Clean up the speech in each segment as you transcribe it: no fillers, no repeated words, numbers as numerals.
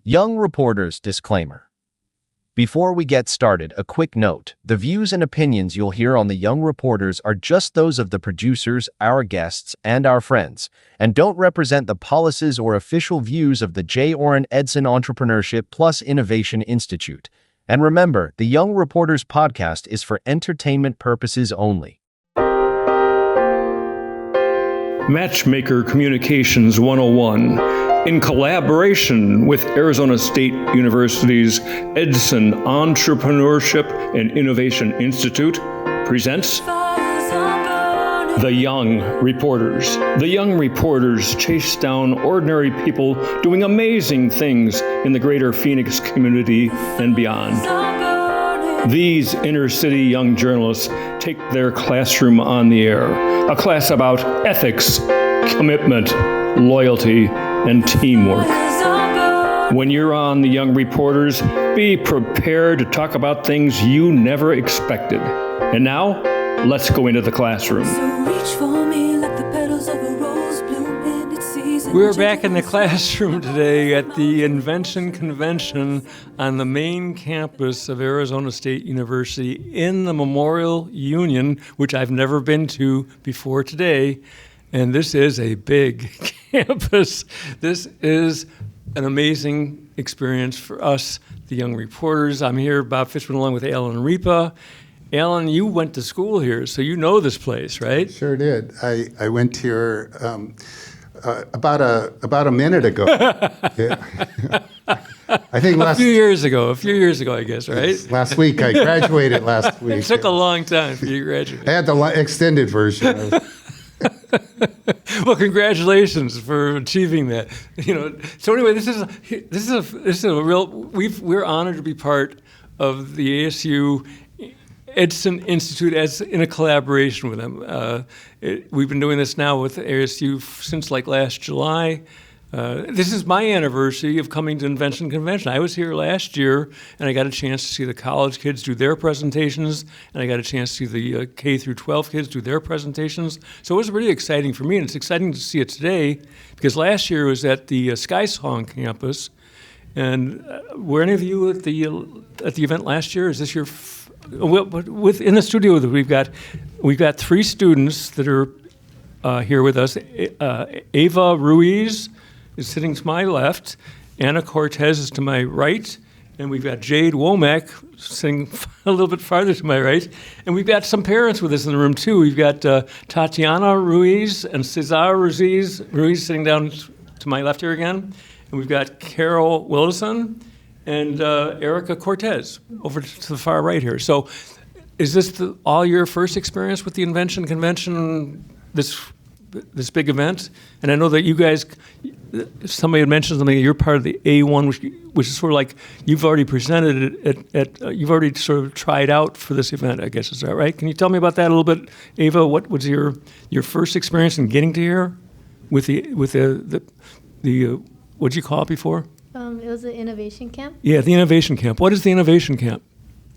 Young Reporters Disclaimer. Before we get started, a quick note. The views and opinions you'll hear on the Young Reporters are just those of the producers, our guests, and our friends, and don't represent the policies or official views of the Orin Edson Entrepreneurship plus Innovation Institute. And remember, the Young Reporters podcast is for entertainment purposes only. Matchmaker Communications 101, in collaboration with Arizona State University's Edson Entrepreneurship and Innovation Institute, presents The Young Reporters. The Young Reporters chase down ordinary people doing amazing things in the greater Phoenix community and beyond. These inner-city young journalists take their classroom on the air, a class about ethics, commitment, loyalty, and teamwork. When you're on The Young Reporters, be prepared to talk about things you never expected. And now, let's go into the classroom. We're back in the classroom today at the Invention Convention on the main campus of Arizona State University in the Memorial Union, which I've never been to before today. And this is a big campus. This is an amazing experience for us, the Young Reporters. I'm here, Bob Fishman, along with Alan Ripa. Alan, you went to school here, so you know this place, right? Sure did. I went here about a minute ago. Yeah. I think a few years ago, I guess, right? Last week. I graduated last week. It took a long time for you to graduate. I had the extended version. Well, congratulations for achieving that. So anyway, this is a real. We're honored to be part of the ASU Edson Institute as in a collaboration with them. We've been doing this now with A.S.U. since like last July. This is my anniversary of coming to Invention Convention. I was here last year, and I got a chance to see the college kids do their presentations, and I got a chance to see the K through 12 kids do their presentations. So it was really exciting for me, and it's exciting to see it today, because last year it was at the Sky Song campus. And were any of you at the event last year? Is this your in the studio? We've got three students that are here with us. Ava Ruiz is sitting to my left, Anna Cortez is to my right, and we've got Jade Womack sitting a little bit farther to my right, and we've got some parents with us in the room too. We've got Tatiana Ruiz and Cesar Ruiz sitting down to my left here again, and we've got Carol Wilson and Erica Cortez over to the far right here. So is this all your first experience with the Invention Convention, this big event? And I know that you guys, somebody had mentioned something, you're part of the A1, which is sort of like you've already presented it you've already sort of tried out for this event, I guess. Is that right? Can you tell me about that a little bit? Ava, what was your first experience in getting to here with the what did you call it before? It was the Innovation Camp. Yeah, the Innovation Camp. What is the Innovation Camp?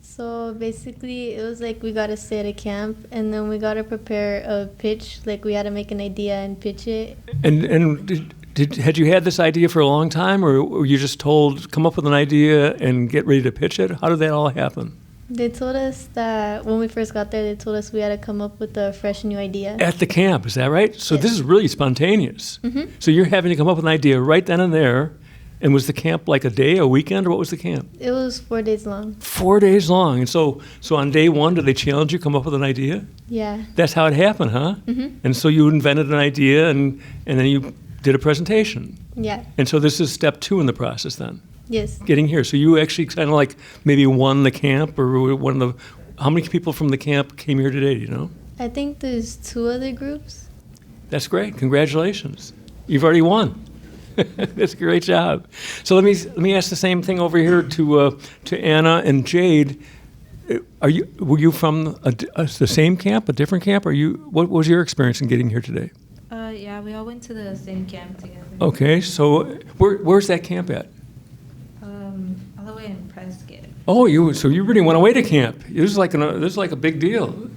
So basically, it was like we got to stay at a camp, and then we got to prepare a pitch. Like we had to make an idea and pitch it. And had you had this idea for a long time, or were you just told, come up with an idea and get ready to pitch it? How did that all happen? They told us that when we first got there, they told us we had to come up with a fresh new idea. At the camp, is that right? So Yes. This is really spontaneous. Mm-hmm. So you're having to come up with an idea right then and there. And was the camp like a day, a weekend, or what was the camp? It was 4 days long. 4 days long. And so on day one, did they challenge you to come up with an idea? Yeah. That's how it happened, huh? Mm-hmm. And so you invented an idea, and then you did a presentation. Yeah. And so this is step 2 in the process then? Yes. Getting here. So you actually kind of like maybe won the camp, or one of the, how many people from the camp came here today, do you know? I think there's 2 other groups. That's great. Congratulations. You've already won. That's a great job. So let me ask the same thing over here to Anna and Jade. Were you from the same camp, a different camp? What was your experience in getting here today? Yeah, we all went to the same camp together. Okay, so where's that camp at? All the way in Prescott. Oh, so you really went away to camp. This is like a big deal.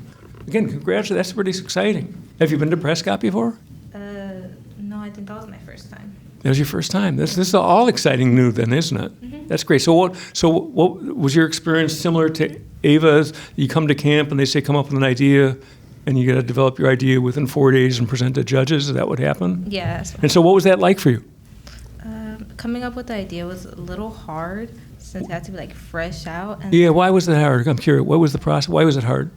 Again, congratulations. That's pretty exciting. Have you been to Prescott before? No, I think that was my first time. That was your first time. This is all exciting new then, isn't it? That's great. So what was your experience similar to Ava's? You come to camp and they say come up with an idea, and you got to develop your idea within 4 days and present to judges. Is that what happened? Yeah. That's And so what was that like for you? coming up with the idea was a little hard since it had to be like fresh out. And Yeah, why was that hard? I'm curious. What was the process? Why was it hard?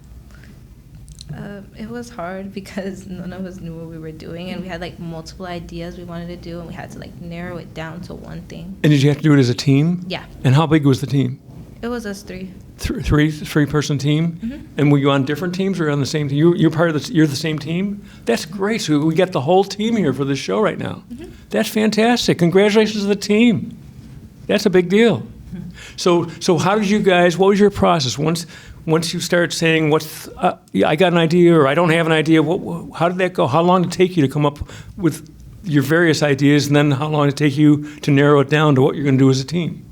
it was hard because none of us knew what we were doing, and we had like multiple ideas we wanted to do, and we had to like narrow it down to one thing. And did you have to do it as a team? Yeah. And how big was the team? It was us three. Three-person team? And were you on different teams or on the same team? You're part of you're the same team? That's great. So we got the whole team here for this show right now. That's fantastic. Congratulations to the team. That's a big deal. So how did you guys, what was your process? Once you start saying, I got an idea or I don't have an idea, how did that go? How long did it take you to come up with your various ideas, and then how long did it take you to narrow it down to what you're going to do as a team?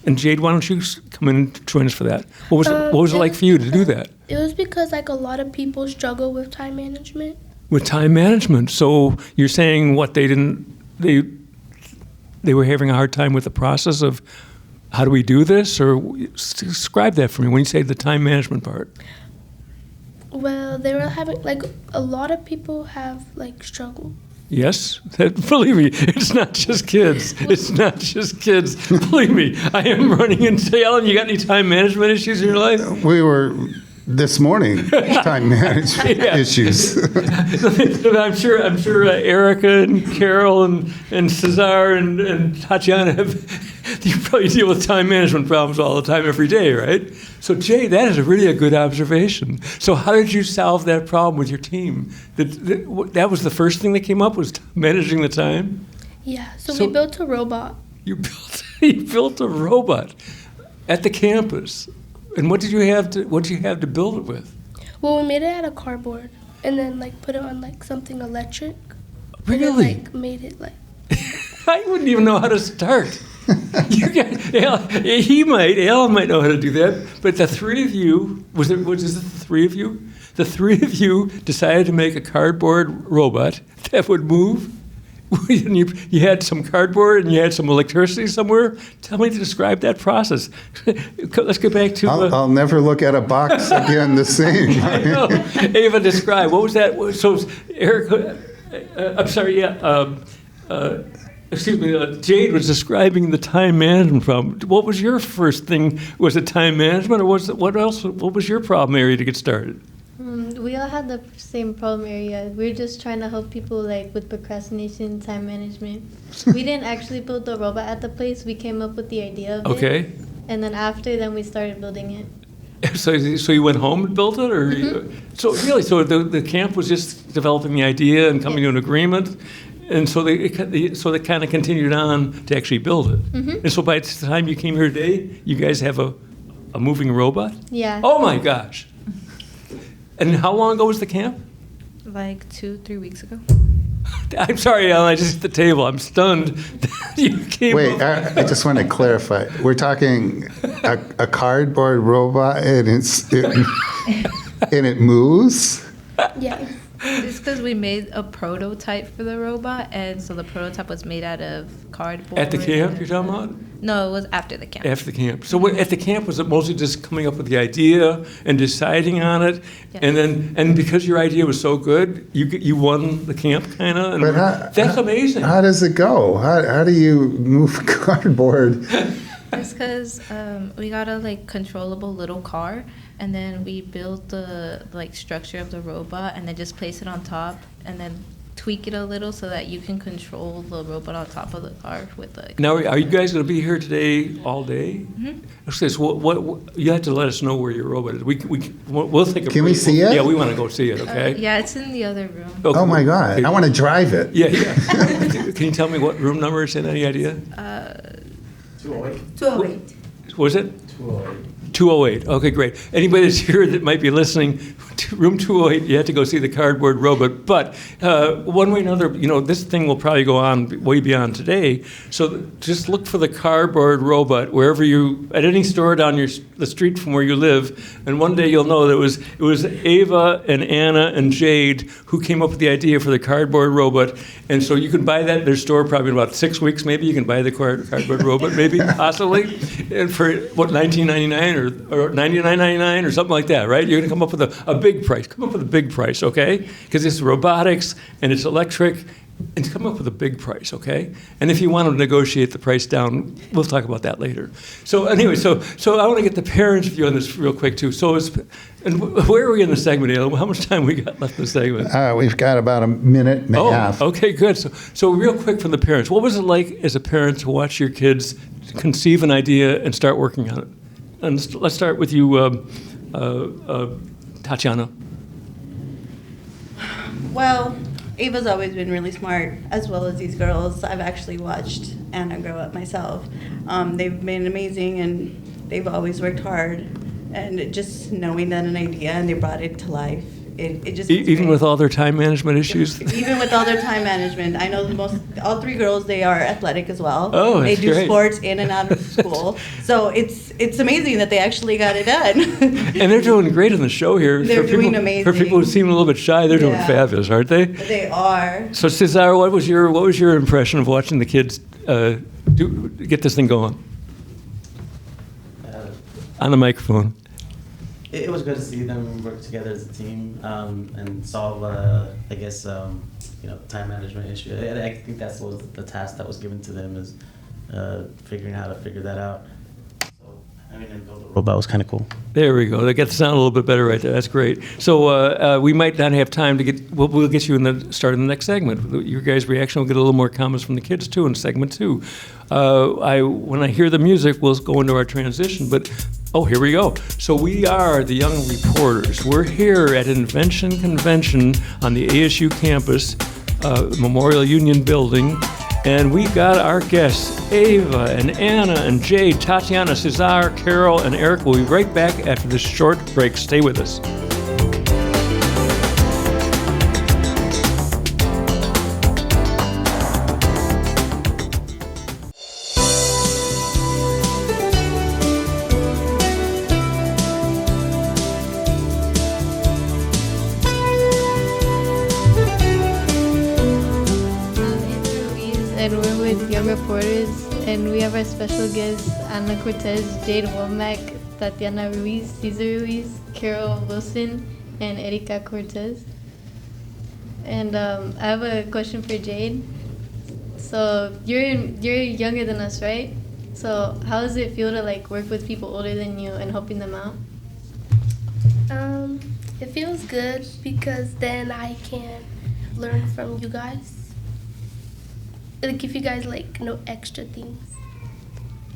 And Jade, why don't you come in and join us for that? What was it like for you to do that? It was because like a lot of people struggle with time management. With time management. So you're saying they were having a hard time with the process of how do we do this? Or describe that for me when you say the time management part. Well, they were having like a lot of people have like struggle. Yes, believe me, it's not just kids. It's not just kids. Believe me, I am running into Alan. You got any time management issues in your life? We were this morning time management issues. I'm sure Erica and Carol and Cesar and Tatiana you probably deal with time management problems all the time, every day, right? So Jay, that is really a good observation. So how did you solve that problem with your team? That was the first thing that came up, was managing the time? Yeah, so we built a robot. You built a robot at the campus. And what did you have to build it with? Well, we made it out of cardboard and then like put it on like something electric. Really? And then, like made it like I wouldn't even know how to start. Alan might know how to do that, but the three of you, was it the three of you? The three of you decided to make a cardboard robot that would move. You had some cardboard and you had some electricity somewhere. Tell me to describe that process. Let's get back to... I'll never look at a box again the same. I know. Ava, describe. What was that? So, Eric, I'm sorry, excuse me, Jade was describing the time management problem. What was your first thing? Was it time management, or what else? What was your problem area to get started? We all had the same problem area. We were just trying to help people like with procrastination, time management. We didn't actually build the robot at the place. We came up with the idea of it. And then we started building it. So you went home and built it, or so the camp was just developing the idea and coming to an agreement. And so they kind of continued on to actually build it. And so by the time you came here today, you guys have a moving robot? Yeah. Oh my gosh. And how long ago was the camp? Like 2-3 weeks ago. I'm sorry, Alan, I just hit the table. I'm stunned. You came Wait, I just want to clarify. We're talking a cardboard robot and it moves? yeah. It's because we made a prototype for the robot, and so the prototype was made out of cardboard. At the camp you're talking about? No, it was after the camp. After the camp. So at the camp, was it mostly just coming up with the idea and deciding on it? Yes. And because your idea was so good, you won the camp, kind of? That's amazing. How does it go? How do you move cardboard? It's because we got a like controllable little car, and then we built the like structure of the robot, and then just place it on top, and then tweak it a little so that you can control the robot on top of the car with the. Now, are you guys going to be here today all day? Okay, so what you have to let us know where your robot is. We'll take a. Can we see it? Yeah, we want to go see it. Okay. Yeah, it's in the other room. Okay. Oh my God! Okay. I want to drive it. Yeah. Can you tell me what room number it's in? Any idea? 208. Was it? 208. 208. Okay, great. Anybody that's here that might be listening, room 208, you had to go see the cardboard robot. But one way or another, this thing will probably go on way beyond today. So just look for the cardboard robot wherever at any store down the street from where you live. And one day you'll know that it was Ava and Anna and Jade who came up with the idea for the cardboard robot. And so you can buy that at their store probably in about 6 weeks. Maybe you can buy the cardboard robot, maybe possibly, and for what, $19.99 or $99.99 or something like that, right? You're going to come up with a big price. Come up with a big price, okay? Because it's robotics and it's electric, and come up with a big price, okay? And if you want to negotiate the price down, we'll talk about that later. So anyway, so I want to get the parents' view on this real quick too. And where are we in the segment, Alan? How much time we got left in the segment? We've got about a minute and a half. Okay, good. So real quick from the parents, what was it like as a parent to watch your kids conceive an idea and start working on it? And let's start with you, Tatiana. Well, Ava's always been really smart, as well as these girls. I've actually watched Anna grow up myself. They've been amazing, and they've always worked hard. And just knowing that an idea, and they brought it to life. It just even with all their time management issues. Even with all their time management, I know all three girls, they are athletic as well. Oh, that's They do great. sports in and out of school, so it's amazing that they actually got it done. And they're doing great on the show here. They're for people, doing amazing. For people who seem a little bit shy, they're doing Yeah. fabulous, aren't they? They are. So Cesar, what was your impression of watching the kids get this thing going? On the microphone. It was good to see them work together as a team and solve, time management issue. I think that's what was the task that was given to them is figuring how to figure that out. So having them build a robot was kind of cool. There we go. That gets the sound a little bit better right there. That's great. So we might not have time to get. We'll get you in the start of the next segment. Your guys' reaction will get a little more comments from the kids too in segment 2. When I hear the music, we'll go into our transition. But here we go. So we are the Young Reporters. We're here at Invention Convention on the ASU campus, Memorial Union Building. And we got our guests, Ava and Anna and Jade, Tatiana, Cesar, Carol, and Eric. We'll be right back after this short break. Stay with us. And we're with Young Reporters, and we have our special guests, Ana Cortez, Jade Womack, Tatiana Ruiz, Cesar Ruiz, Carol Wilson, and Erika Cortez. And I have a question for Jade. So you're younger than us, right? So how does it feel to work with people older than you and helping them out? It feels good because then I can learn from you guys. If you guys know extra things.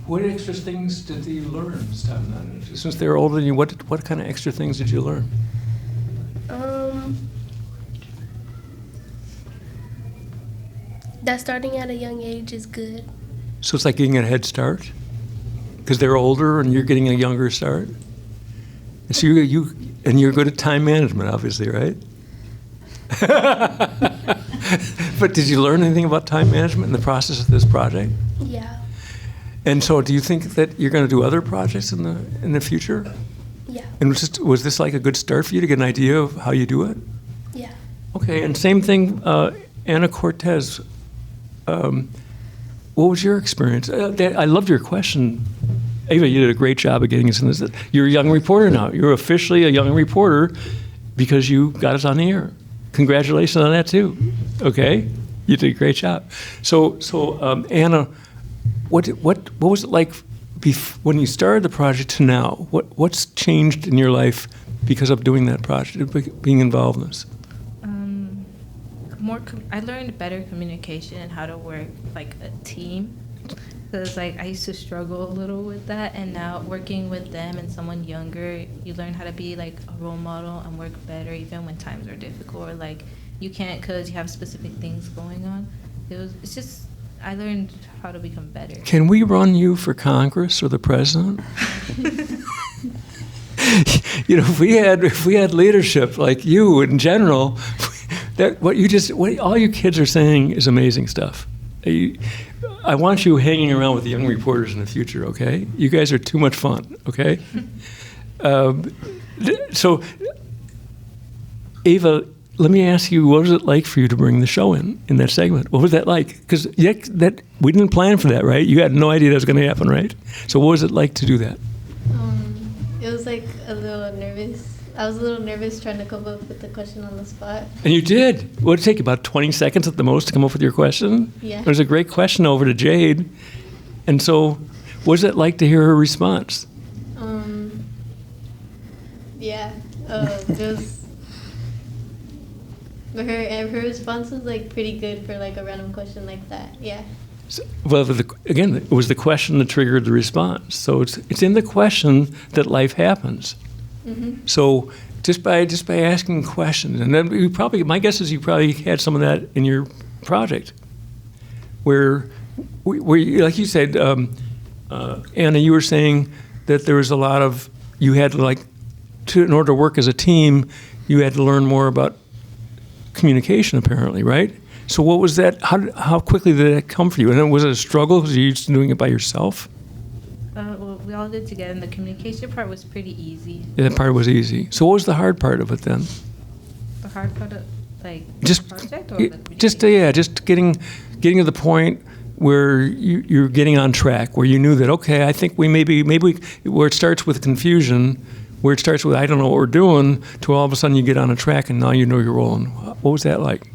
What extra things did you learn, since they were older than you? What kind of extra things did you learn? That starting at a young age is good. So it's like getting a head start, because they're older and you're getting a younger start. And so you're good at time management, obviously, right? But did you learn anything about time management in the process of this project? Yeah. And so, do you think that you're going to do other projects in the future? Yeah. And was this like a good start for you to get an idea of how you do it? Yeah. Okay. And same thing, Ana Cortez. What was your experience? I loved your question. Ava, you did a great job of getting us in this. You're a young reporter now. You're officially a young reporter because you got us on the air. Congratulations on that too. Okay, you did a great job. So Anna, what was it like when you started the project to now? What's changed in your life because of doing that project, being involved in this? I learned better communication and how to work like a team. Because I used to struggle a little with that, and now working with them and someone younger, you learn how to be like a role model and work better even when times are difficult, or you can't because you have specific things going on. It's just, I learned how to become better. Can we run you for Congress or the president? if we had leadership like you in general, what all you kids are saying is amazing stuff. I want you hanging around with the young reporters in the future, okay? You guys are too much fun, okay? So, Ava, let me ask you, what was it like for you to bring the show in that segment? What was that like? Because we didn't plan for that, right? You had no idea that was going to happen, right? So what was it like to do that? It was like a little nervous. I was a little nervous trying to come up with the question on the spot. And you did. What did it take, about 20 seconds at the most to come up with your question? Yeah. It was a great question over to Jade. And so what was it like to hear her response? Yeah. Her response was like pretty good for like a random question like that. Yeah. So, well, again, it was the question that triggered the response. So it's in the question that life happens. Mm-hmm. So just by asking questions, and then my guess is you probably had some of that in your project, where like you said, Anna, you were saying that there was a lot of, you had in order to work as a team, you had to learn more about communication, apparently, right? So what was that? How quickly did that come for you? And was it a struggle because you're used to doing it by yourself? Well, we all did together, and the communication part was pretty easy. Yeah, that part was easy. So what was the hard part of it then? The hard part of the project, or just getting to the point where you're getting on track, where you knew that, okay, I think we maybe where it starts with confusion, where it starts with I don't know what we're doing, to all of a sudden you get on a track and now you know you're rolling. What was that like?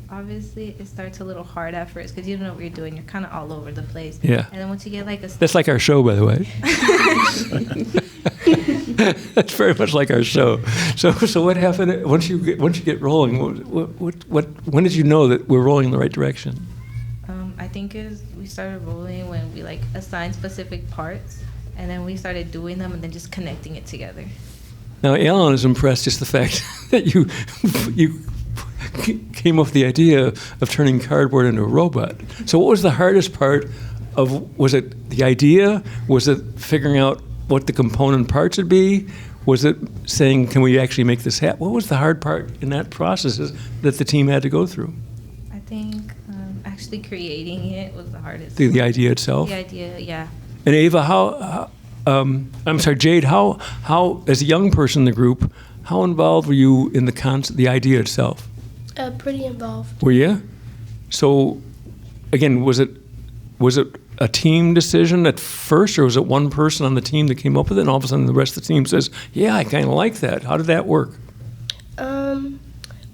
Obviously, it starts a little hard at first because you don't know what you're doing. You're kind of all over the place. Yeah. And then once you get That's like our show, by the way. That's very much like our show. So what happened once you get rolling? When did you know that we're rolling in the right direction? I think we started rolling when we assigned specific parts, and then we started doing them and then just connecting it together. Now, Alan is impressed just the fact that you came up with the idea of turning cardboard into a robot. So what was the hardest part was it the idea? Was it figuring out what the component parts would be? Was it saying, can we actually make this happen? What was the hard part in that process that the team had to go through? I think actually creating it was the hardest. The idea itself? The idea, yeah. And Ava, Jade, how as a young person in the group, how involved were you in the idea itself? Pretty involved. Were you? So, again, was it a team decision at first, or was it one person on the team that came up with it, and all of a sudden the rest of the team says, yeah, I kind of like that? How did that work?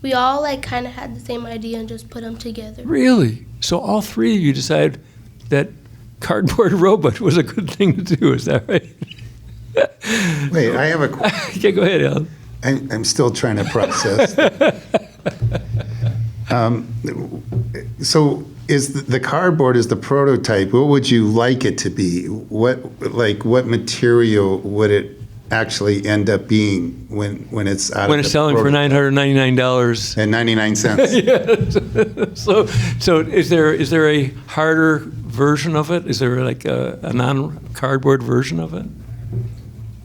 We all kind of had the same idea and just put them together. Really? So all three of you decided that cardboard robot was a good thing to do, is that right? Wait, I have a question. Okay, go ahead, Alan. I'm still trying to process. So is the cardboard is the prototype? What would you like it to be? What material would it actually end up being when it's out? When it's selling for $999 and 99 cents. Yes. So is there a harder version of it? Is there a non-cardboard version of it?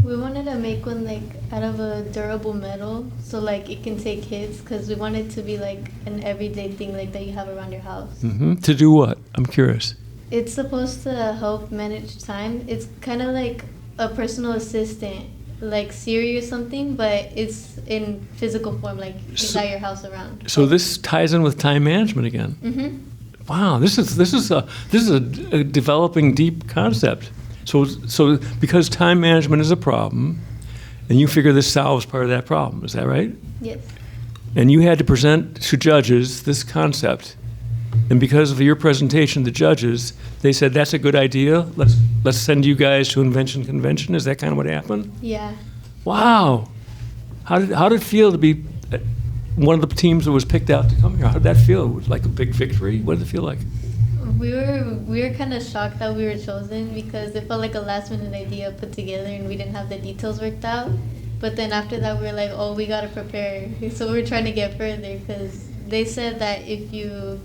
We wanted to make one out of a durable metal, so it can take hits, because we want it to be an everyday thing that you have around your house. Mm-hmm. To do what? I'm curious. It's supposed to help manage time. It's kind of like a personal assistant, like Siri or something, but it's in physical form, inside your house around. So this ties in with time management again. Mm-hmm. Wow, this is a developing deep concept. So because time management is a problem, and you figure this solves part of that problem, is that right? Yes. And you had to present to judges this concept, and because of your presentation to judges, they said that's a good idea. Let's send you guys to Invention Convention. Is that kind of what happened? Yeah. Wow. How did it feel to be one of the teams that was picked out to come here? How did that feel? It was like a big victory. What did it feel like? We were kind of shocked that we were chosen, because it felt like a last-minute idea put together and we didn't have the details worked out. But then after that, we were like, oh, we got to prepare. So we were trying to get further, because they said that if you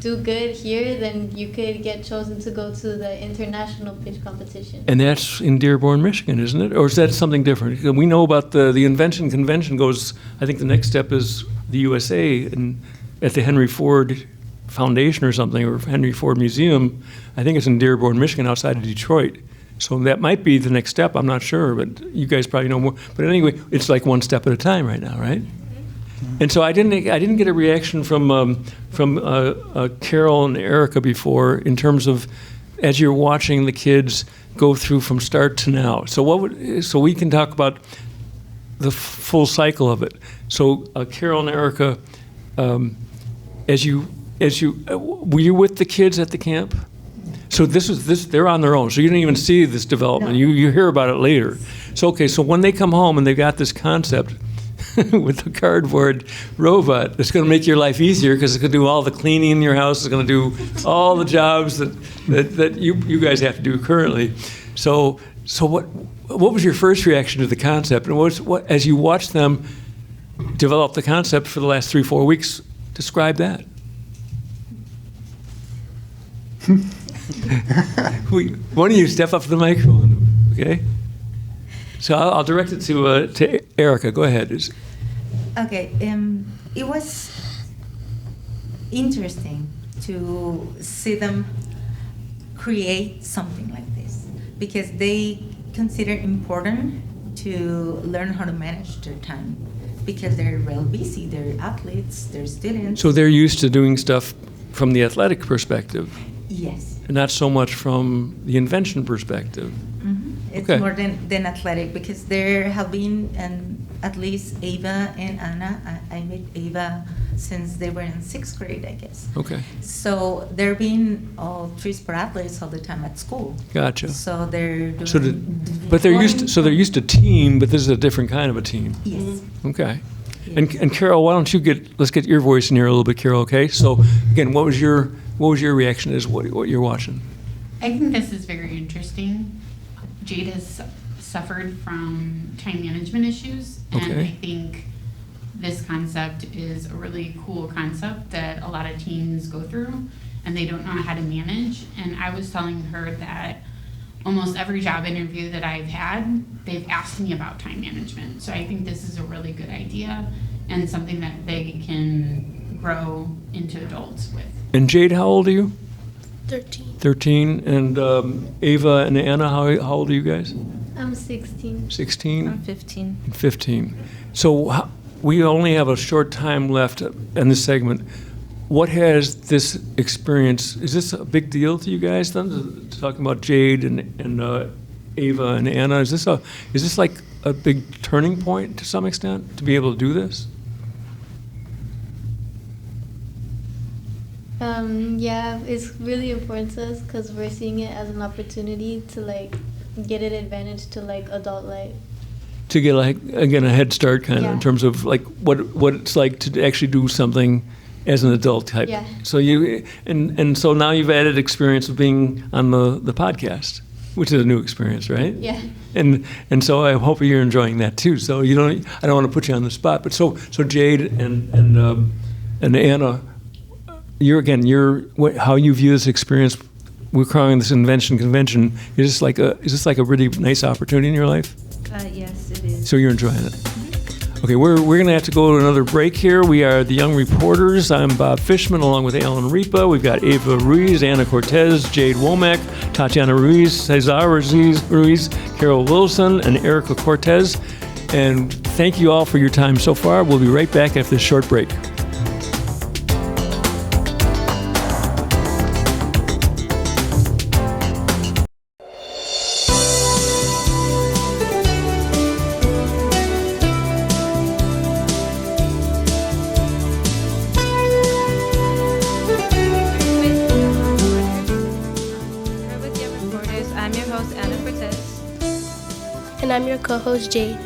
do good here, then you could get chosen to go to the international pitch competition. And that's in Dearborn, Michigan, isn't it? Or is that something different? We know about the Invention Convention goes, I think the next step is the USA, and at the Henry Ford Foundation or something, or Henry Ford Museum. I think it's in Dearborn, Michigan, outside of Detroit. So that might be the next step. I'm not sure, but you guys probably know more. But anyway, it's like one step at a time right now, right? And so I didn't get a reaction from Carol and Erica before in terms of as you're watching the kids go through from start to now. So we can talk about the full cycle of it. So Carol and Erica, were you with the kids at the camp? So they're on their own. So you didn't even see this development. No. You hear about it later. So when they come home and they've got this concept with the cardboard robot, it's going to make your life easier because it's going to do all the cleaning in your house. It's going to do all the jobs that you guys have to do currently. So what was your first reaction to the concept? And what as you watched them develop the concept for the last 3-4 weeks, describe that. One of you step up to the microphone, okay? So I'll direct it to Erica. Go ahead. Okay. It was interesting to see them create something like this because they consider important to learn how to manage their time because they're real busy. They're athletes. They're students. So they're used to doing stuff from the athletic perspective. Yes. And not so much from the invention perspective. Mm-hmm. It's more than athletic because there have been at least Ava and Anna. I met Ava since they were in 6th grade, I guess. Okay. So they're being all 3-sport athletes all the time at school. Gotcha. So they're doing. But they're used to team, but this is a different kind of a team. Yes. Okay. Yes. And Carol, why don't let's get your voice in here a little bit, Carol. Okay. So again, what was your reaction to what you're watching? I think this is very interesting. Jade has suffered from time management issues, and I think this concept is a really cool concept that a lot of teens go through, and they don't know how to manage. And I was telling her that almost every job interview that I've had, they've asked me about time management. So I think this is a really good idea and something that they can grow into adults with. And Jade, how old are you? 13. 13. And Ava and Anna, how old are you guys? I'm 16. 16? I'm 15. 15. So we only have a short time left in this segment. What has this experience, is this a big deal to you guys then? Talking about Jade and Ava and Anna, is this like a big turning point to some extent to be able to do this? Yeah, it's really important to us because we're seeing it as an opportunity to get an advantage to adult life. To get again a head start kind of in terms of what it's like to actually do something as an adult type. Yeah. So so now you've added experience of being on the podcast, which is a new experience, right? Yeah. And so I hope you're enjoying that too. So I don't want to put you on the spot, but so Jade and Anna, how you view this experience. We're calling this Invention Convention. Is this like a really nice opportunity in your life? Yes, it is. So you're enjoying it. Okay, we're going to have to go to another break here. We are the Young Reporters. I'm Bob Fishman along with Alan Ripa. We've got Ava Ruiz, Anna Cortez, Jade Womack, Tatiana Ruiz, Cesar Ruiz, Carol Wilson, and Erica Cortez. And thank you all for your time so far. We'll be right back after this short break. And I'm your co-host, Jade.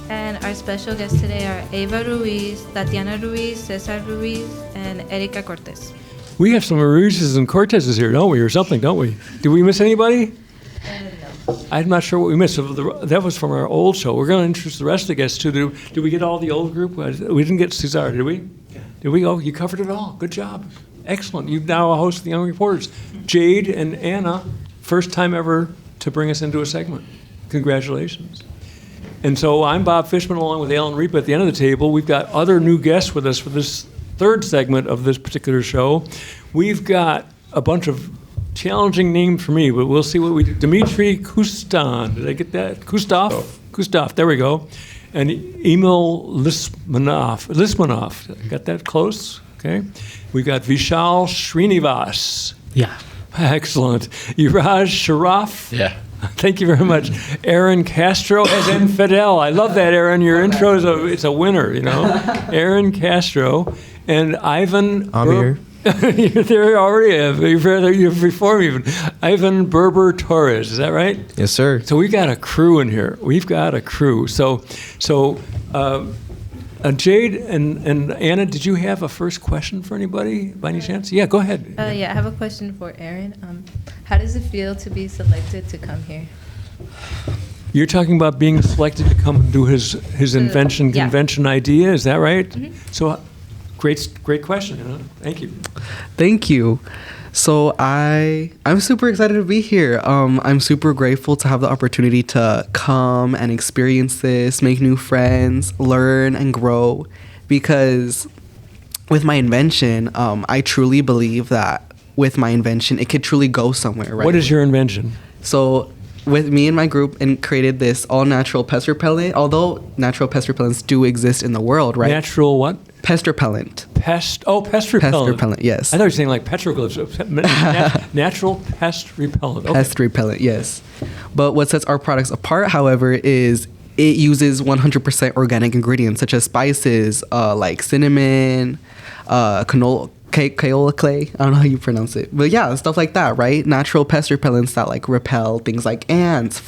And our special guests today are Ava Ruiz, Tatiana Ruiz, Cesar Ruiz, and Erica Cortez. We have some Ruizes and Cortezes here, don't we, or something, don't we? Did we miss anybody? No. I'm not sure what we missed. That was from our old show. We're going to introduce the rest of the guests, too. Did we get all the old group? We didn't get Cesar, did we? Yeah. Did we? Oh, you covered it all. Good job. Excellent. You've now hosted the Young Reporters. Jade and Anna, first time ever to bring us into a segment. Congratulations. And so I'm Bob Fishman along with Alan Reap at the end of the table. We've got other new guests with us for this third segment of this particular show. We've got a bunch of challenging names for me, but we'll see what we do. Dmitry Kustan. Did I get that? Kustov. There we go. And Emil Lismanov. Got that close? Okay. We got Vishal Srinivas. Yeah. Excellent. Iraj Sharaf. Yeah. Thank you very much. Aaron Castro as Infidel. I love that, Aaron. Your intro is a winner, you know. Aaron Castro and Ivan. I'm here. You're there already. You're before me even. Ivan Berber Torres. Is that right? Yes, sir. So we've got a crew in here. Jade and Anna, did you have a first question for anybody by any chance? Yeah, go ahead. Yeah, I have a question for Aaron. How does it feel to be selected to come here? You're talking about being selected to come and do his Invention Convention idea, is that right? Mm-hmm. So, great question, Anna. Thank you. Thank you. So I'm super excited to be here. I'm super grateful to have the opportunity to come and experience this, make new friends, learn and grow. Because with my invention, I truly believe that with my invention, it could truly go somewhere. Right? What is your invention? So with me and my group and created this all-natural pest repellent. Although natural pest repellents do exist in the world, right? Natural what? Pest repellent. Pest repellent. Pest repellent, yes. I thought you were saying like petroglyphs. Natural pest repellent. Okay. Pest repellent, yes. But what sets our products apart, however, is it uses 100% organic ingredients such as spices like cinnamon, Kaola clay. I don't know how you pronounce it. But yeah, stuff like that, right? Natural pest repellents that like repel things like ants,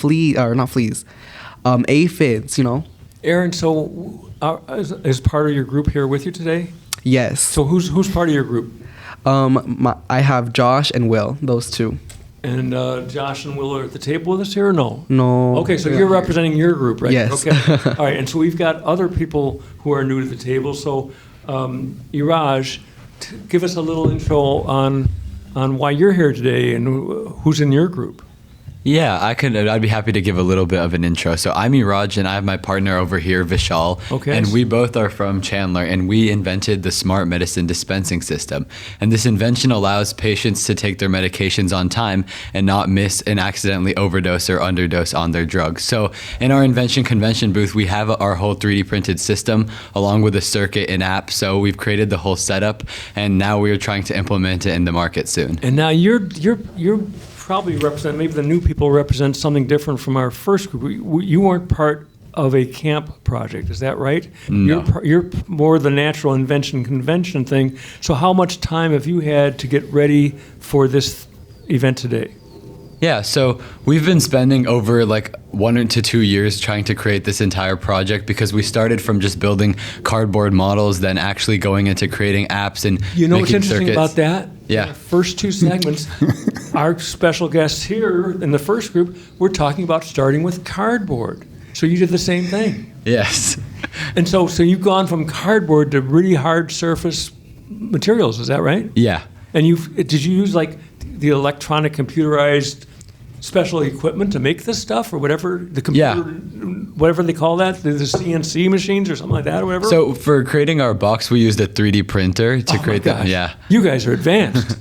aphids, you know? Aaron, so is part of your group here with you today? Yes. So who's part of your group? I have Josh and Will, those two. And Josh and Will are at the table with us here or no? No. Okay, so you're representing your group, right? Yes. Okay. All right, and so we've got other people who are new to the table. So Iraj, give us a little intro on why you're here today and who's in your group. Yeah, I'd be happy to give a little bit of an intro. So I'm Iraj, and I have my partner over here, Vishal. Okay. And we both are from Chandler, and we invented the smart medicine dispensing system. And this invention allows patients to take their medications on time and not miss and accidentally overdose or underdose on their drugs. So in our Invention Convention booth, we have our whole 3D printed system along with a circuit and app. So we've created the whole setup, and now we're trying to implement it in the market soon. And now you're probably represent, maybe the new people represent something different from our first group. You weren't part of a camp project, is that right? No. You're more the natural invention convention thing. So how much time have you had to get ready for this event today? Yeah, so we've been spending over like 1 to 2 years trying to create this entire project because we started from just building cardboard models, then actually going into creating apps and you know what's making interesting circuits. about that? Yeah. The first two segments, our special guests here in the first group, we're talking about starting with cardboard. So you did the same thing. Yes. And so you've gone from cardboard to really hard surface materials, is that right? Yeah. And did you use like the electronic computerized special equipment to make this stuff or whatever, the computer, whatever they call that, the CNC machines or something like that or whatever? So for creating our box, we used a 3D printer to create that. Yeah. You guys are advanced.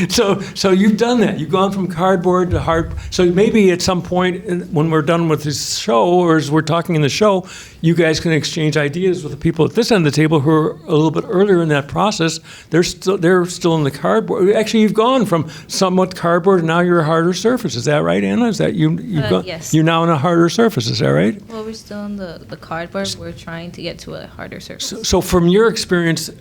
So you've done that. You've gone from cardboard to hard. So maybe at some point when we're done with this show, or as we're talking in the show, you guys can exchange ideas with the people at this end of the table who are a little bit earlier in that process. They're still in the cardboard. Actually, you've gone from somewhat cardboard and now you're a harder surface. Is that right, Anna? Is that yes. You're now in a harder surface. Is that right? Well, we're still in the cardboard. We're trying to get to a harder surface. So from your experience,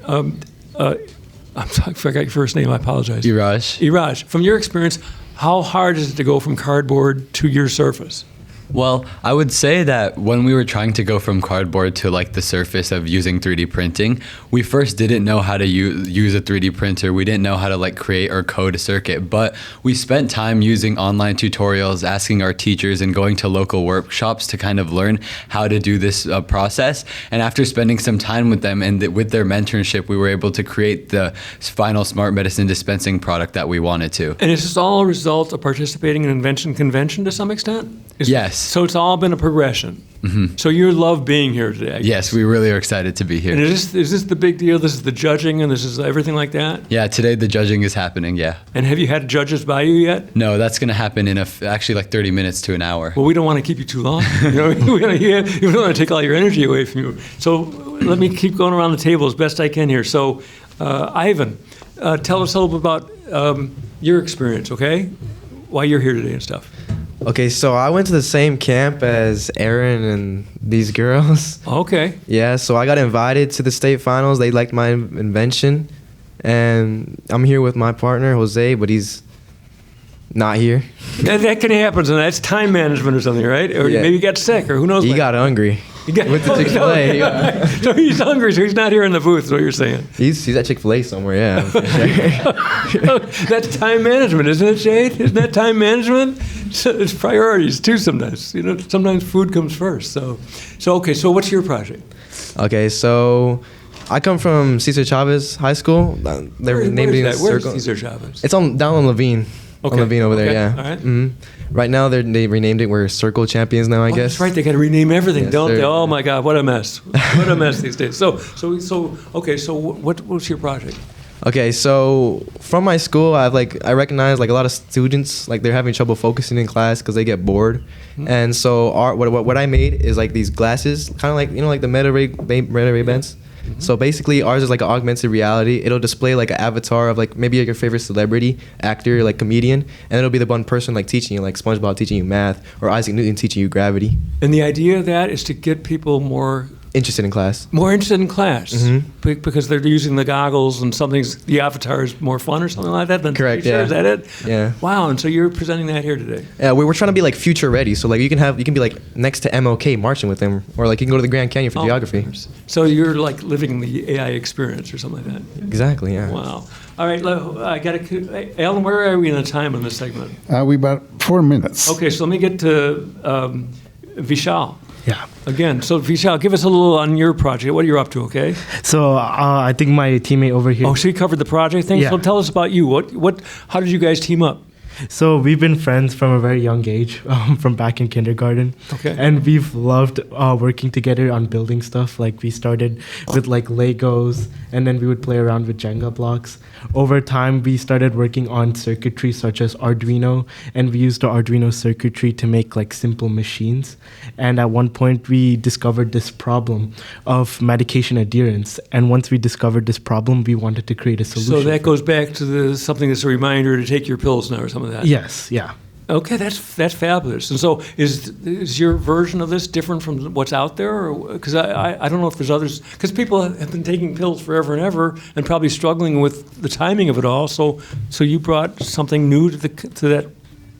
I forgot your first name. I apologize. Iraj. From your experience, how hard is it to go from cardboard to your surface? Well, I would say that when we were trying to go from cardboard to like the surface of using 3D printing, we first didn't know how to use a 3D printer. We didn't know how to like create or code a circuit, but we spent time using online tutorials, asking our teachers and going to local workshops to kind of learn how to do this process. And after spending some time with them and with their mentorship, we were able to create the final smart medicine dispensing product that we wanted to. And is this all a result of participating in Invention Convention to some extent? Yes. So it's all been a progression. Mm-hmm. So you love being here today. Yes, we really are excited to be here. And is this the big deal? This is the judging and this is everything like that? Yeah, today the judging is happening, yeah. And have you had judges by you yet? No, that's going to happen in actually like 30 minutes to an hour. Well, we don't want to keep you too long. We don't want to take all your energy away from you. So let me keep going around the table as best I can here. So Ivan, tell us a little bit about your experience, okay? Why you're here today and stuff. Okay, so I went to the same camp as Aaron and these girls. Okay. Yeah, so I got invited to the state finals. They liked my invention. And I'm here with my partner, Jose, but he's not here. That can happen, and that's time management or something, right? Or maybe he got sick, or who knows. He got hungry. With the Chick-fil-A. No. So he's hungry, so he's not here in the booth, is what you're saying. He's at Chick-fil-A somewhere, yeah. That's time management, isn't it, Jade? Isn't that time management? It's priorities, too, sometimes. You know, sometimes food comes first. So okay, so what's your project? Okay, so I come from Cesar Chavez High School. They're named it Where's Cesar Chavez? It's down on Levine. Okay. On Levine over there, yeah. All right. Mm-hmm. Right now, they renamed it. We're Circle Champions now, I guess. That's right. They got to rename everything, Yes, don't sir. they? Oh my God, what a mess! What a mess these days. So okay. So what's your project? Okay, so from my school, I recognize like a lot of students like they're having trouble focusing in class because they get bored, and so what I made is like these glasses, kind of like like the Meta Ray-Bans. So basically, ours is like an augmented reality. It'll display like an avatar of like maybe your favorite celebrity, actor, like comedian, and it'll be the one person like teaching you, like SpongeBob teaching you math, or Isaac Newton teaching you gravity. And the idea of that is to get people more interested in class. More interested in class, because they're using the goggles and the avatar is more fun or something like that. Than Correct. Yeah. Yeah. Is that it? Yeah. Wow. And so you're presenting that here today. Yeah, we're trying to be like future ready. So like you can be like next to MLK marching with him, or like you can go to the Grand Canyon for geography. So you're like living the AI experience or something like that. Exactly. Yeah. Wow. All right. I got to. Alan, where are we in the time on this segment? We about 4 minutes. Okay. So let me get to Vishal. Yeah. Again, so Vishal, give us a little on your project. What are you up to, okay? So I think my teammate over here. Oh, so you covered the project thing? Yeah. So tell us about you. How did you guys team up? So we've been friends from a very young age, from back in kindergarten. Okay. And we've loved working together on building stuff. Like we started with like Legos, and then we would play around with Jenga blocks. Over time, we started working on circuitry such as Arduino, and we used the Arduino circuitry to make like simple machines. And at one point, we discovered this problem of medication adherence. And once we discovered this problem, we wanted to create a solution. So that goes back to something that's a reminder to take your pills now or something like that? Yes, yeah. Okay, that's fabulous. And so is your version of this different from what's out there? Because I don't know if there's others. Because people have been taking pills forever and ever and probably struggling with the timing of it all. So you brought something new to that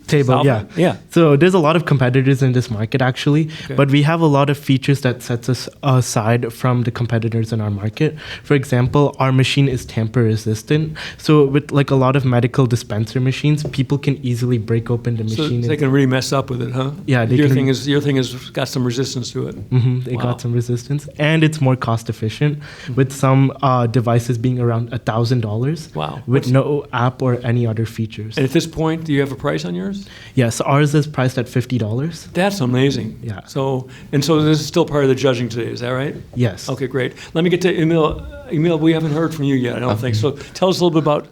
table, yeah. So there's a lot of competitors in this market actually, but we have a lot of features that sets us aside from the competitors in our market. For example, our machine is tamper resistant. So with like a lot of medical dispenser machines, people can easily break open the machine. So they can really mess up with it, huh? Yeah. Your thing has got some resistance to it. They got some resistance, and it's more cost efficient with some devices being around $1,000. Wow. With no app or any other features. And at this point, do you have a price on yours? Yes, ours is priced at $50. That's amazing. Yeah. So this is still part of the judging today, is that right? Yes. Okay, great. Let me get to Emil. Emil, we haven't heard from you yet, I don't think. So tell us a little bit about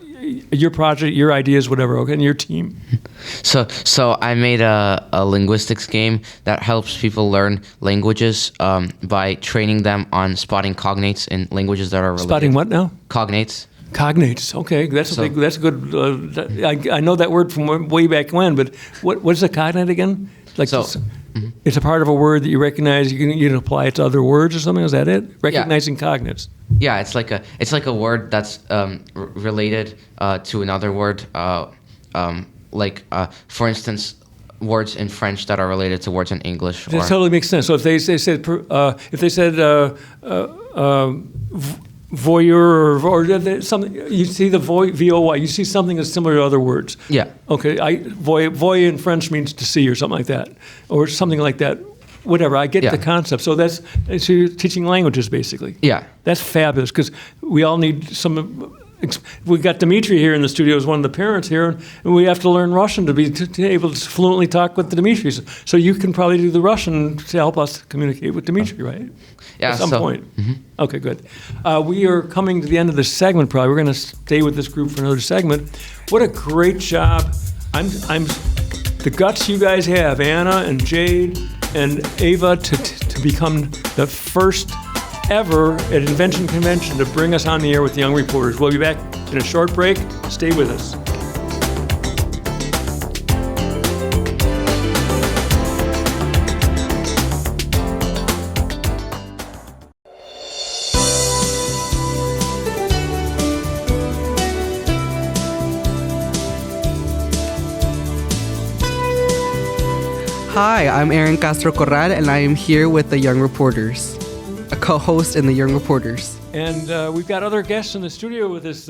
your project, your ideas, whatever, okay, and your team. So I made a linguistics game that helps people learn languages by training them on spotting cognates in languages that are related. Spotting what now? Cognates. Cognates. Okay, that's a good. I know that word from way back when, but what is a cognate again? Like it's a part of a word that you recognize. You can apply it to other words or something. Is that it? Recognizing cognates. Yeah, it's like a word that's related to another word. For instance, words in French that are related to words in English. That totally makes sense. So if they said voyeur or something, you see the voy, you see something that's similar to other words. Yeah. Okay. Voy in French means to see or something like that, or something like that. Whatever. I get the concept. So so you're teaching languages basically. Yeah. That's fabulous because we all need some. We've got Dimitri here in the studio as one of the parents here, and we have to learn Russian to be able to fluently talk with the Dimitris. So you can probably do the Russian to help us communicate with Dimitri, right? Yeah. At some point. Mm-hmm. Okay, good. We are coming to the end of this segment. Probably we're going to stay with this group for another segment. What a great job! I'm the guts you guys have, Anna and Jade and Ava, to become the first ever at Invention Convention to bring us on the air with the Young Reporters. We'll be back in a short break. Stay with us. Hi, I'm Aaron Castro Corral, and I am here with the Young Reporters, a co-host in the Young Reporters. And we've got other guests in the studio with us,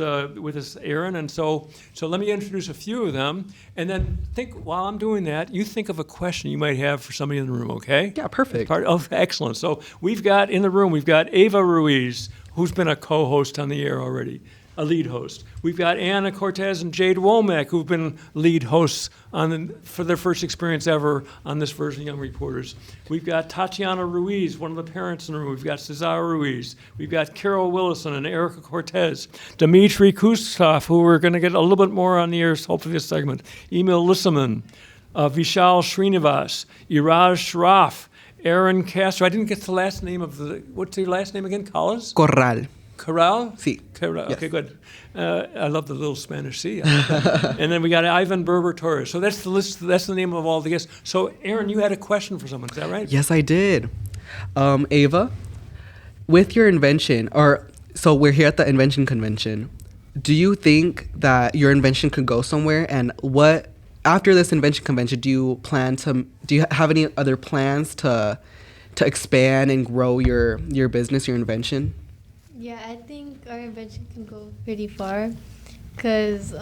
Aaron. And so let me introduce a few of them, and then while I'm doing that, you think of a question you might have for somebody in the room. Okay? Yeah, perfect. Excellent. So we've got Ava Ruiz, who's been a co-host on the air already, a lead host. We've got Anna Cortez and Jade Womack, who've been lead hosts for their first experience ever on this version of Young Reporters. We've got Tatiana Ruiz, one of the parents in the room. We've got Cesar Ruiz. We've got Carol Willison and Erica Cortez. Dimitri Kustov, who we're going to get a little bit more on the air, hopefully this segment. Emil Lissaman, Vishal Srinivas, Iraj Sharaf, Aaron Castro. I didn't get the last name what's your last name again? Collis? Corral. Corral? Sí. Corral. Yes. Okay, good. I love the little Spanish C. And then we got Ivan Berber Torres. So that's the list. That's the name of all the guests. So, Aaron, you had a question for someone. Is that right? Yes, I did. Ava, with your invention, so we're here at the Invention Convention. Do you think that your invention could go somewhere? And after this Invention Convention, do you have any other plans to expand and grow your business, your invention? Yeah, I think our invention can go pretty far because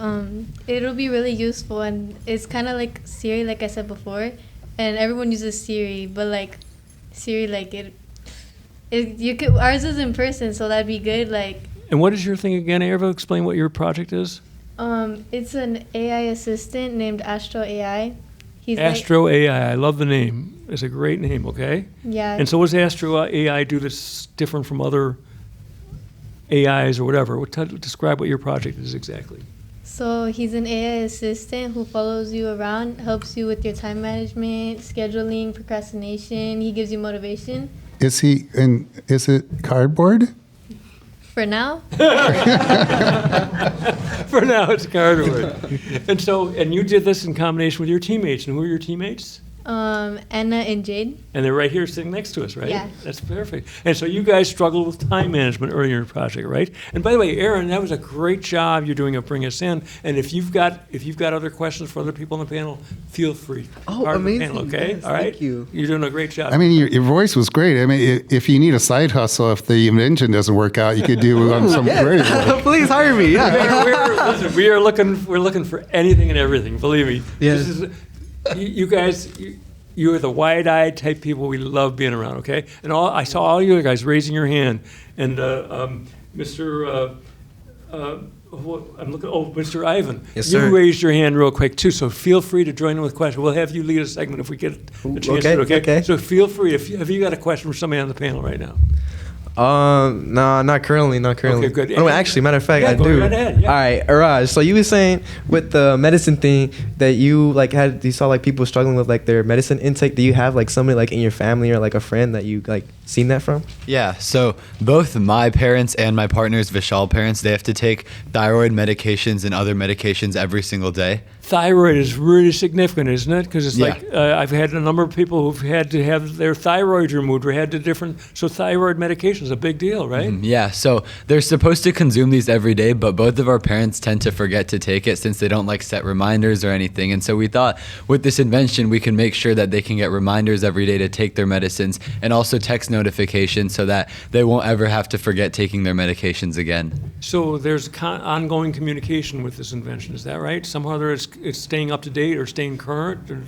it'll be really useful, and it's kind of like Siri, like I said before, and everyone uses Siri, but like Siri, like ours is in person, so that'd be good. Like. And what is your thing again, Ava? Explain what your project is. It's an AI assistant named Astro AI. Astro AI. I love the name. It's a great name. Okay. Yeah. And so, what does Astro AI do that's different from other AIs or whatever? Describe what your project is exactly. So he's an AI assistant who follows you around, helps you with your time management, scheduling, procrastination. He gives you motivation. Is it cardboard? For now. For now, it's cardboard. And you did this in combination with your teammates. And who are your teammates? Anna and Jade. And they're right here sitting next to us, right? Yeah. That's perfect. And so you guys struggled with time management earlier in your project, right? And by the way, Aaron, that was a great job you're doing of bringing us in. And if you've got other questions for other people on the panel, feel free. Oh, amazing. Panel, okay? Yes, all right? thank you. You're doing a great job. I mean, your voice was great. I mean, if you need a side hustle, if the invention doesn't work out, you could do some great work. Please hire me. Yeah. Listen, we're looking for anything and everything. Believe me. Yes. This is, you guys. You're the wide-eyed type people we love being around, okay? And I saw all you guys raising your hand. And Mr. Mr. Ivan, yes, you sir. raised your hand real quick too, so feel free to join in with questions. We'll have you lead a segment if we get a chance to, okay? So feel free. Have you got a question for somebody on the panel right now? No, not currently. Okay, good. Oh, actually, matter of fact, Yeah, I go do. right ahead, yeah. All right, Raj. So you were saying with the medicine thing that you saw like people struggling with like their medicine intake. Do you have like somebody like in your family or like a friend that you like seen that from? Yeah, so both my parents and my partner's Vishal parents, they have to take thyroid medications and other medications every single day. Thyroid is really significant, isn't it? Because it's Yeah. like I've had a number of people who've had to have their thyroid removed or had to different. So thyroid medication is a big deal, right? Yeah, so they're supposed to consume these every day, but both of our parents tend to forget to take it since they don't like set reminders or anything. And so we thought with this invention, we can make sure that they can get reminders every day to take their medicines and also text notifications so that they won't ever have to forget taking their medications again. So there's ongoing communication with this invention. Is that right? Somehow it's staying up to date or staying current. Or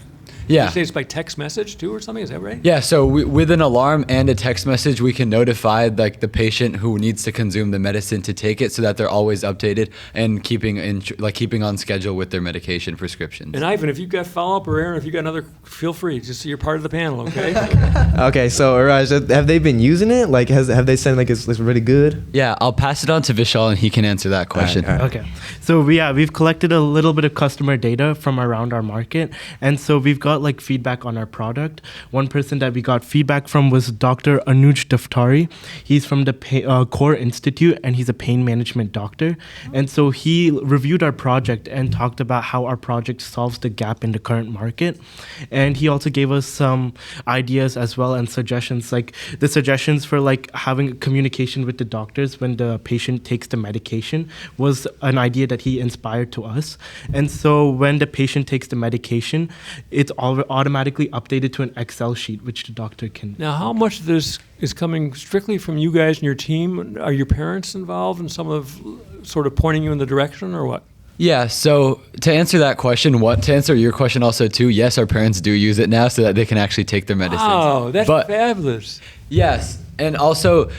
Yeah. You say it's by text message too or something. Is that right? Yeah, so with an alarm and a text message, we can notify like the patient who needs to consume the medicine to take it, so that they're always updated and keeping on schedule with their medication prescriptions. And Ivan, if you've got follow up, or Aaron, if you've got another, feel free. Just so you're part of the panel, okay? Okay, so Raj, have they been using it? Like, have they said like it's really good? Yeah, I'll pass it on to Vishal and he can answer that question. All right. Okay. So we've collected a little bit of customer data from around our market, and so we've got like feedback on our product. One person that we got feedback from was Dr. Anuj Daftari. He's from the Core Institute, and he's a pain management doctor. And so he reviewed our project and talked about how our project solves the gap in the current market. And he also gave us some ideas as well and suggestions, like the suggestions for like having communication with the doctors when the patient takes the medication was an idea that he inspired to us. And so when the patient takes the medication, it's automatically updated to an Excel sheet, which the doctor can. Now, how much of this is coming strictly from you guys and your team? Are your parents involved in some of sort of pointing you in the direction, or what? Yeah, so to answer that question, to answer your question also too, yes, our parents do use it now so that they can actually take their medicines. Oh, that's fabulous. Yes, and also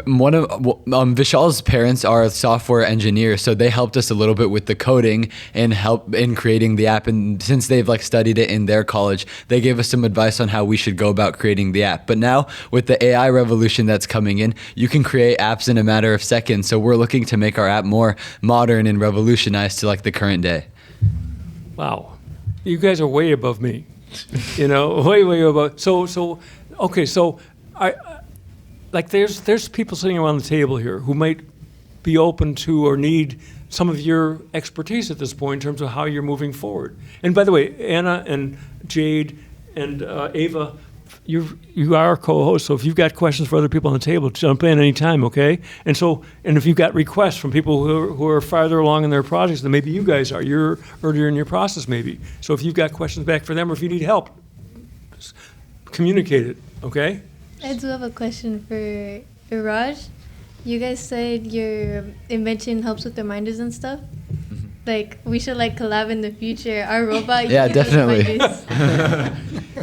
one of Vishal's parents are software engineers, so they helped us a little bit with the coding and help in creating the app. And since they've like studied it in their college, they gave us some advice on how we should go about creating the app. But now with the AI revolution that's coming in, you can create apps in a matter of seconds. So we're looking to make our app more modern and revolutionized to like the current day. Wow, you guys are way above me. Way above. So okay, so there's people sitting around the table here who might be open to or need some of your expertise at this point in terms of how you're moving forward. And by the way, Anna and Jade and Ava, you are our co-hosts, so if you've got questions for other people on the table, jump in anytime, okay? And if you've got requests from people who are farther along in their projects than maybe you guys are, you're earlier in your process maybe. So if you've got questions back for them or if you need help, communicate it, okay? I do have a question for Raj. You guys said your invention helps with reminders and stuff. Like, we should like collab in the future. Our robot. Yeah, definitely.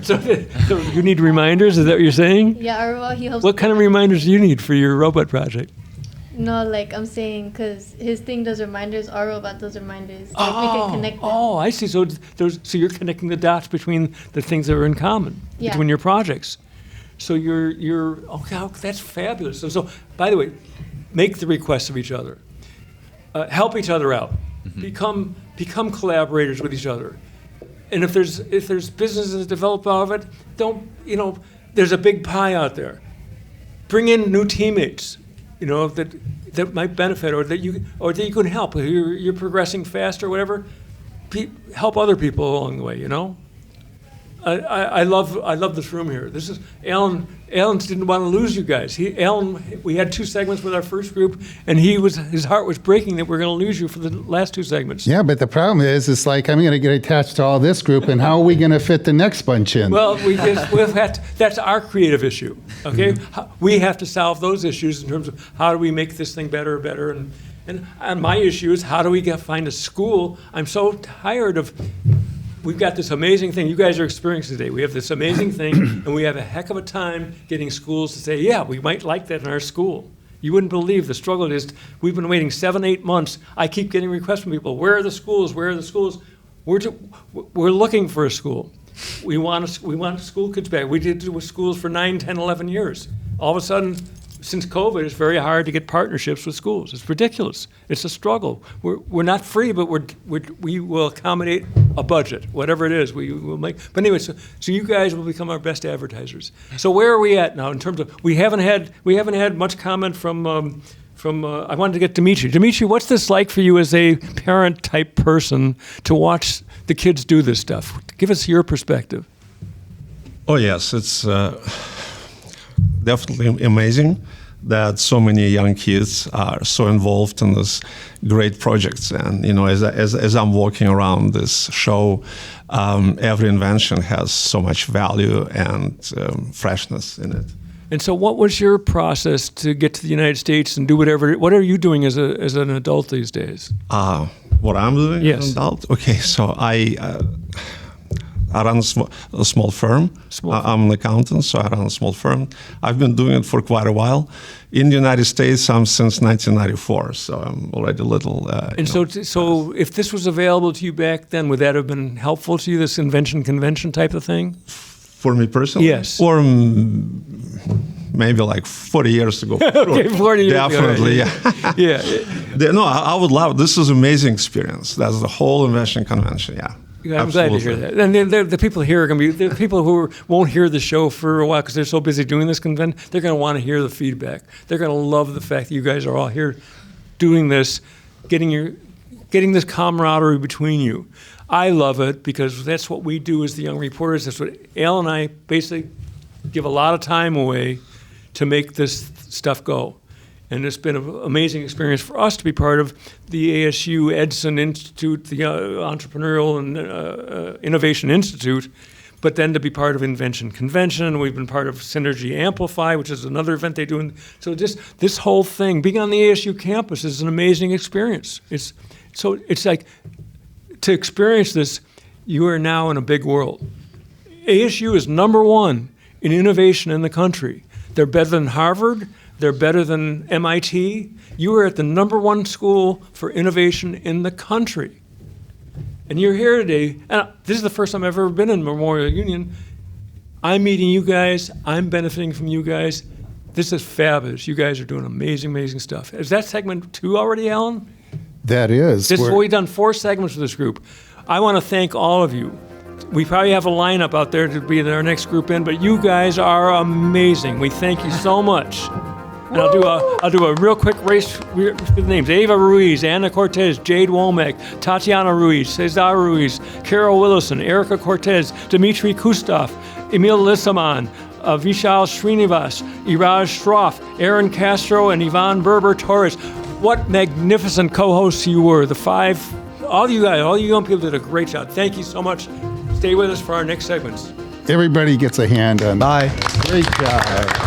So you need reminders? Is that what you're saying? Yeah, our robot, he helps. What kind of reminders do you need for your robot project? No, like I'm saying, because his thing does reminders, our robot does reminders. Like we can connect them. Oh, I see. So you're connecting the dots between the things that are in common between your projects. So you're okay. That's fabulous. So by the way, make the requests of each other. Help each other out. Mm-hmm. Become collaborators with each other. And if there's businesses that develop out of it, there's a big pie out there. Bring in new teammates, that might benefit or that you can help. If you're progressing fast or whatever, help other people along the way. I love this room here. This is Alan. Alan didn't want to lose you guys. We had 2 segments with our first group, and his heart was breaking that we're going to lose you for the last 2 segments. Yeah, but the problem is, it's like I'm going to get attached to all this group, and how are we going to fit the next bunch in? Well, that's our creative issue. Okay, we have to solve those issues in terms of how do we make this thing better, and my issue is how do we find a school. I'm so tired of. We've got this amazing thing you guys are experiencing today. We have this amazing thing, and we have a heck of a time getting schools to say, yeah, we might like that in our school. You wouldn't believe the struggle it is. We've been waiting 7-8 months. I keep getting requests from people. Where are the schools? Where are the schools? We're looking for a school. We want school kids back. We did with schools for 9, 10, 11 years. All of a sudden, since COVID, it's very hard to get partnerships with schools. It's ridiculous. It's a struggle. We're not free, but we will accommodate a budget, whatever it is. We will make. But anyway, so you guys will become our best advertisers. So where are we at now in terms of we haven't had much comment from. I wanted to get Dimitri. Dimitri, what's this like for you as a parent-type person to watch the kids do this stuff? Give us your perspective. Oh, yes. It's definitely amazing that so many young kids are so involved in this great projects. And, as I'm walking around this show, every invention has so much value and freshness in it. And so what was your process to get to the United States and do whatever? What are you doing as an adult these days? What I'm doing yes. as an adult? Okay, so I run a small firm. I'm an accountant, so I run a small firm. I've been doing it for quite a while. In the United States, I'm since 1994, so I'm already a little... So if this was available to you back then, would that have been helpful to you, this Invention Convention type of thing? For me personally? Yes. Or maybe like 40 years ago. Okay, 40 years Definitely, ago. Yeah. No, I would love it. This is an amazing experience. That's the whole Invention Convention, yeah. I'm glad to hear that. And the people here are going to be, the people who won't hear the show for a while because they're so busy doing this convention, they're going to want to hear the feedback. They're going to love the fact that you guys are all here doing this, getting this camaraderie between you. I love it because that's what we do as the young reporters. That's what Al and I basically give a lot of time away to make this stuff go. And it's been an amazing experience for us to be part of the ASU Edson Institute, the Entrepreneurial and Innovation Institute, but then to be part of Invention Convention. We've been part of Synergy Amplify, which is another event they do. So just this whole thing, being on the ASU campus is an amazing experience. It's like, to experience this, you are now in a big world. ASU is #1 in innovation in the country. They're better than Harvard. They're better than MIT. You are at the #1 school for innovation in the country. And you're here today, and this is the first time I've ever been in Memorial Union. I'm meeting you guys. I'm benefiting from you guys. This is fabulous. You guys are doing amazing, amazing stuff. Is that segment 2 already, Alan? That is. We've done 4 segments for this group. I want to thank all of you. We probably have a lineup out there to be our next group in, but you guys are amazing. We thank you so much. And I'll do a real quick race with the names. Ava Ruiz, Anna Cortez, Jade Womack, Tatiana Ruiz, Cesar Ruiz, Carol Willison, Erica Cortez, Dmitry Kustov, Emil Lissaman, Vishal Srinivas, Iraj Shroff, Aaron Castro, and Yvonne Berber Torres. What magnificent co-hosts you were. All you guys, all you young people did a great job. Thank you so much. Stay with us for our next segments. Everybody gets a hand on. Bye. Great job.